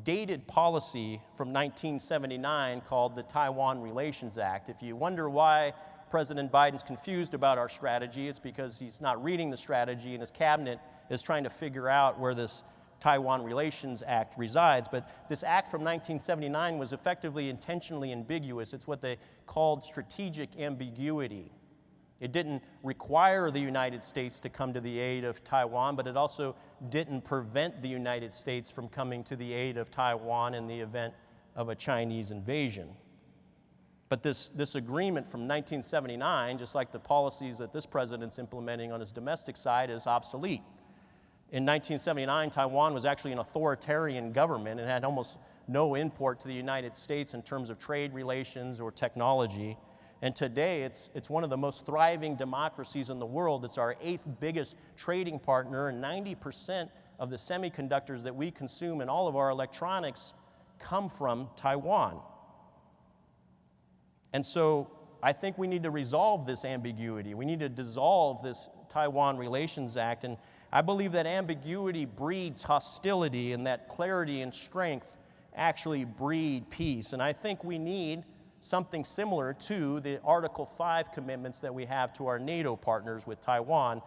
dated policy from 1979 called the Taiwan Relations Act. If you wonder why President Biden's confused about our strategy, it's because he's not reading the strategy and his cabinet is trying to figure out where this Taiwan Relations Act resides. But this act from 1979 was effectively intentionally ambiguous. It's what they called strategic ambiguity. It didn't require the United States to come to the aid of Taiwan, but it also didn't prevent the United States from coming to the aid of Taiwan in the event of a Chinese invasion. But this agreement from 1979, just like the policies that this president's implementing on his domestic side, is obsolete. In 1979, Taiwan was actually an authoritarian government and had almost no import to the United States in terms of trade relations or technology. And today, it's one of the most thriving democracies in the world. It's our 8th biggest trading partner, and 90% of the semiconductors that we consume in all of our electronics come from Taiwan. And so I think we need to resolve this ambiguity. We need to dissolve this Taiwan Relations Act. And I believe that ambiguity breeds hostility, and that clarity and strength actually breed peace. And I think we need something similar to the Article 5 commitments that we have to our NATO partners with Taiwan.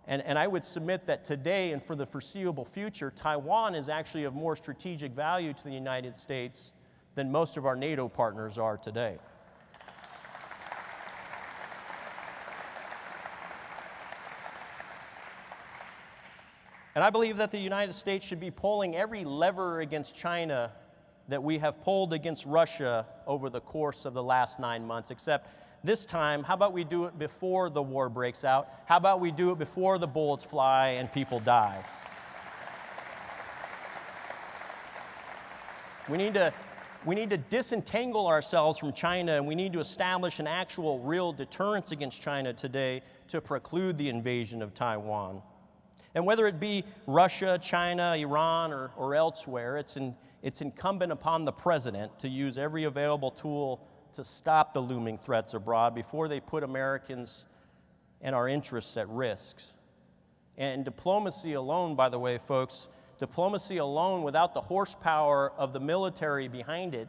And I would submit that today and for the foreseeable future, Taiwan is actually of more strategic value to the United States than most of our NATO partners are today. And I believe that the United States should be pulling every lever against China that we have pulled against Russia over the course of the last 9 months, except this time, how about we do it before the war breaks out? How about we do it before the bullets fly and people die? We need to disentangle ourselves from China, and we need to establish an actual real deterrence against China today to preclude the invasion of Taiwan. And whether it be Russia, China, Iran, or elsewhere, it's incumbent upon the president to use every available tool to stop the looming threats abroad before they put Americans and our interests at risk. And diplomacy alone, by the way, folks, diplomacy alone without the horsepower of the military behind it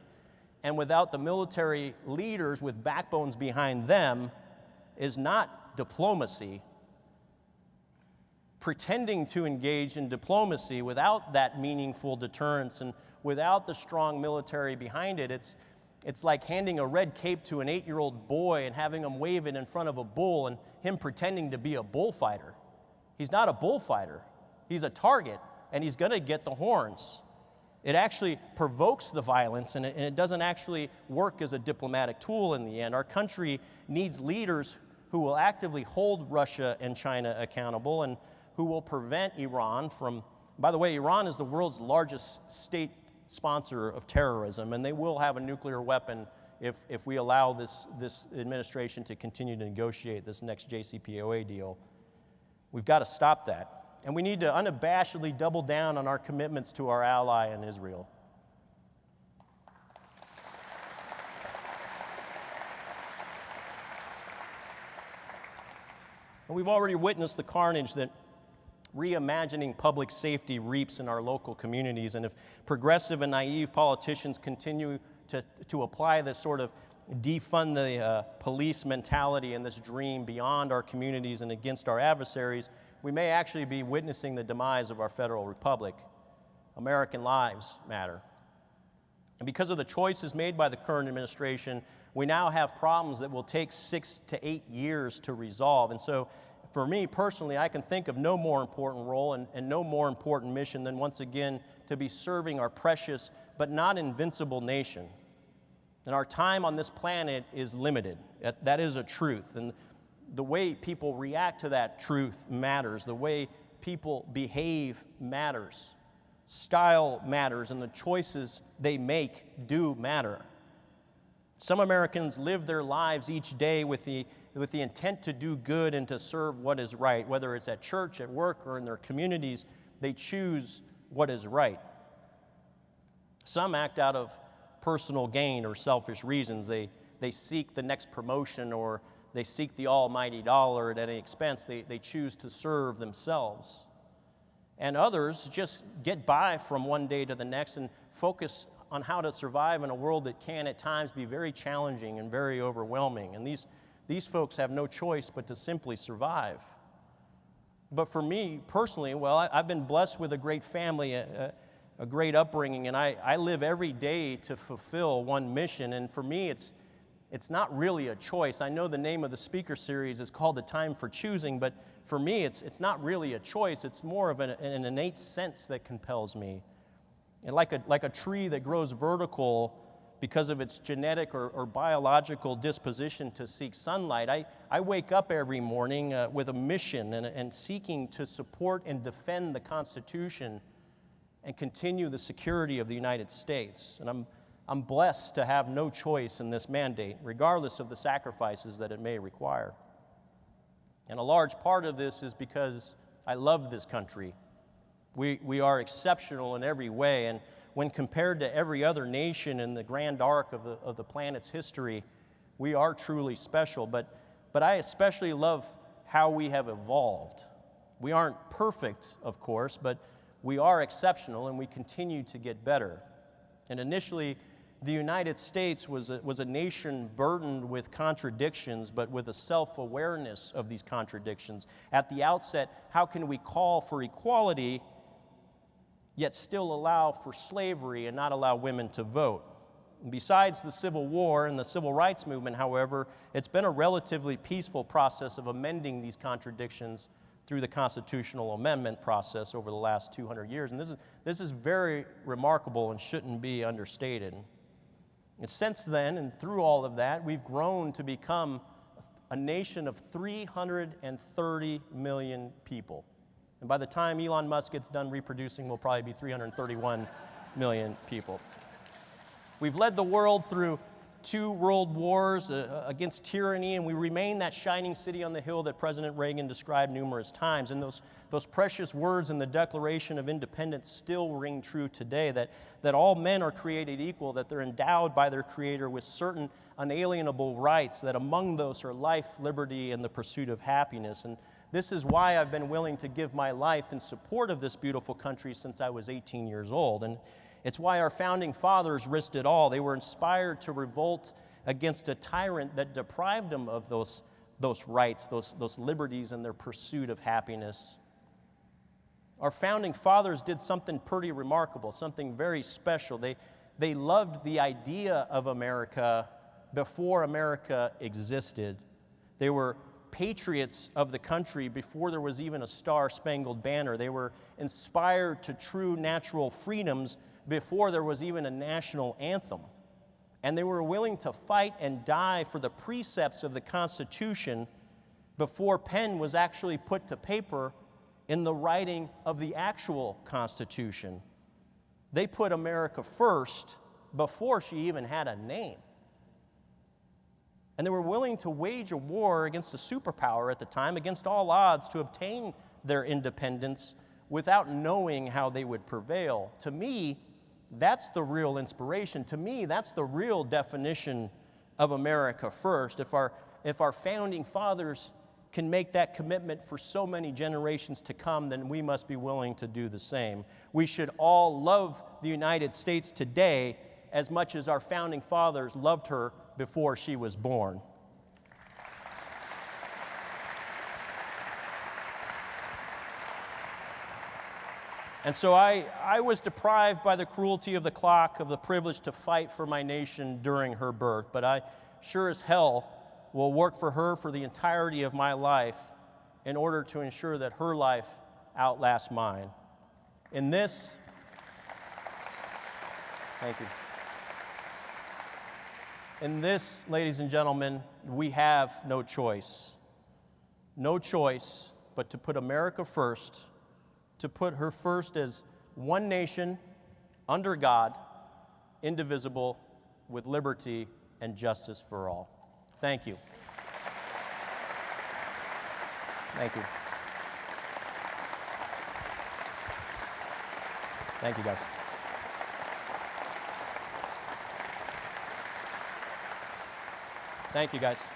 and without the military leaders with backbones behind them is not diplomacy. Pretending to engage in diplomacy without that meaningful deterrence and without the strong military behind it, it's like handing a red cape to an 8-year-old boy and having him wave it in front of a bull and him pretending to be a bullfighter. He's not a bullfighter. He's a target, and he's going to get the horns. It actually provokes the violence, and it doesn't actually work as a diplomatic tool in the end. Our country needs leaders who will actively hold Russia and China accountable and who will prevent Iran from, by the way, Iran is the world's largest state sponsor of terrorism, and they will have a nuclear weapon if we allow this administration to continue to negotiate this next JCPOA deal. We've got to stop that. And we need to unabashedly double down on our commitments to our ally in Israel. And we've already witnessed the carnage that reimagining public safety reaps in our local communities. And if progressive and naive politicians continue to apply this sort of defund the police mentality and this dream beyond our communities and against our adversaries, we may actually be witnessing the demise of our federal republic. American lives matter. And because of the choices made by the current administration, we now have problems that will take 6 to 8 years to resolve. And so for me personally, I can think of no more important role and no more important mission than once again to be serving our precious but not invincible nation. And our time on this planet is limited. That is a truth. And the way people react to that truth matters. The way people behave matters. Style matters, and the choices they make do matter. Some Americans live their lives each day with the intent to do good and to serve what is right. Whether it's at church, at work, or in their communities, they choose what is right. Some act out of personal gain or selfish reasons. They seek the next promotion, or they seek the almighty dollar at any expense. They choose to serve themselves. And others just get by from one day to the next and focus on how to survive in a world that can at times be very challenging and very overwhelming. And these folks have no choice but to simply survive. But for me personally, well, I've been blessed with a great family, a great upbringing, and I live every day to fulfill one mission. And for me, it's not really a choice. I know the name of the speaker series is called The Time for Choosing, but for me, it's not really a choice. It's more of an innate sense that compels me. And like a tree that grows vertical because of its genetic or biological disposition to seek sunlight, I wake up every morning with a mission and seeking to support and defend the Constitution and continue the security of the United States. And I'm blessed to have no choice in this mandate, regardless of the sacrifices that it may require. And a large part of this is because I love this country. We are exceptional in every way, and when compared to every other nation in the grand arc of the planet's history, we are truly special. But I especially love how we have evolved. We aren't perfect, of course, but we are exceptional, and we continue to get better. And initially, the United States was a nation burdened with contradictions, but with a self-awareness of these contradictions. At the outset, how can we call for equality, yet still allow for slavery and not allow women to vote? Besides the Civil War and the Civil Rights Movement, however, it's been a relatively peaceful process of amending these contradictions through the constitutional amendment process over the last 200 years. And this is very remarkable and shouldn't be understated. And since then, and through all of that, we've grown to become a nation of 330 million people. And by the time Elon Musk gets done reproducing, we'll probably be 331 million people. We've led the world through 2 world wars against tyranny, and we remain that shining city on the hill that President Reagan described numerous times. And those precious words in the Declaration of Independence still ring true today, that all men are created equal, that they're endowed by their Creator with certain unalienable rights, that among those are life, liberty, and the pursuit of happiness. And this is why I've been willing to give my life in support of this beautiful country since I was 18 years old. And it's why our founding fathers risked it all. They were inspired to revolt against a tyrant that deprived them of those rights, those liberties, and their pursuit of happiness. Our founding fathers did something pretty remarkable, something very special. They loved the idea of America before America existed. They were patriots of the country before there was even a Star-Spangled Banner. They were inspired to true natural freedoms before there was even a national anthem. And they were willing to fight and die for the precepts of the Constitution before pen was actually put to paper in the writing of the actual Constitution. They put America first before she even had a name. And they were willing to wage a war against a superpower at the time, against all odds, to obtain their independence without knowing how they would prevail. To me, that's the real inspiration. To me, that's the real definition of America first. If our founding fathers can make that commitment for so many generations to come, then we must be willing to do the same. We should all love the United States today as much as our founding fathers loved her before she was born. And so I was deprived by the cruelty of the clock of the privilege to fight for my nation during her birth, but I sure as hell will work for her for the entirety of my life in order to ensure that her life outlasts mine. In this, thank you. In this, ladies and gentlemen, we have no choice. No choice but to put America first, to put her first as one nation, under God, indivisible, with liberty and justice for all. Thank you. Thank you. Thank you, guys. Thank you, guys.